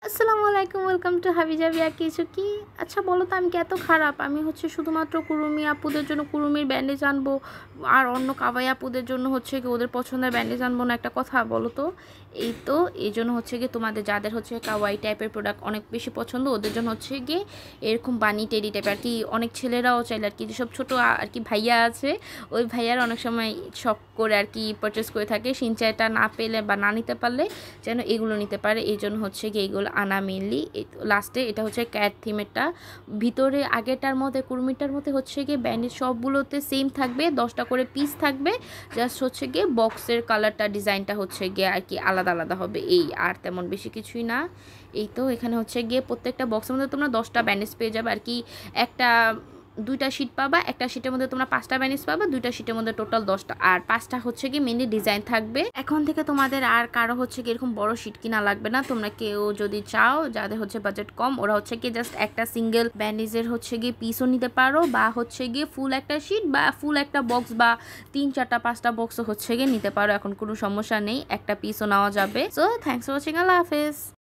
আসসালামু আলাইকুম, welcome to হাবিজাবি আর কিছু কি। আচ্ছা বলো তো, আমি কি এত খারাপ? আমি শুধুমাত্র কুরুমি আপুদের জন্য কুরুমির ব্যান্ডেজ আনবো, আর অন্য কাবাই আপুদের জন্য কি ওদের পছন্দের ব্যান্ডেজ আনবো না? একটা কথা বলো তো। এই তো এই জন্য কি তোমাদের যাদের কাওয়াই টাইপের প্রোডাক্ট অনেক বেশি পছন্দ, ওদের জন্য গিয়ে এরকম বানি টেডি টাইপ আর কি। অনেক ছেলেরাও চাইলে আর কি, যেসব ছোটো আর কি ভাইয়া আছে, ওই ভাইয়ার অনেক সময় শখ করে আর কি পারচেস করে থাকে। সিনচাইটা না পেলে বা না নিতে পারলে যেন এগুলো নিতে পারে, এই জন্য গিয়ে এইগুলো আনা মেনলি। লাস্টে এটা ক্যাট থিমেরটা, ভিতরে আগেরটার মধ্যে কুর্মিটার মধ্যে গিয়ে ব্যান্ডেজ সবগুলোতে সেম থাকবে, 10টা করে পিস থাকবে। জাস্ট গিয়ে বক্সের কালারটা ডিজাইনটা গিয়ে আর কি আলাদা আলাদা হবে, এই আর তেমন বেশি কিছুই না। এই তো এখানে গিয়ে প্রত্যেকটা বক্সের মধ্যে তোমরা 10টা ব্যান্ডেজ পেয়ে যাবে আর কি। একটা 2টা শিট পাবা, একটা শিটের মধ্যে তোমরা 5টা ব্যান্ডেজ পাবা, 2টা শিটের মধ্যে টোটাল 10টা, আর 5টা কি মেনলি ডিজাইন থাকবে। এখন থেকে তোমাদের আর কারো কি এরকম বড় শিট কিনা লাগবে না। তোমরা কেউ যদি চাও, যাদের বাজেট কম, ওরা কি জাস্ট একটা সিঙ্গেল ব্যান্ডেজের গিয়ে পিসও নিতে পারো, বা গিয়ে ফুল একটা শিট বা ফুল একটা বক্স বা 3, 4, 5টা বক্সও গিয়ে নিতে পারো। এখন কোনো সমস্যা নেই, একটা পিসও নেওয়া যাবে। সো থ্যাংকস ফর ওয়াচিং, আল্লাহ হাফেজ।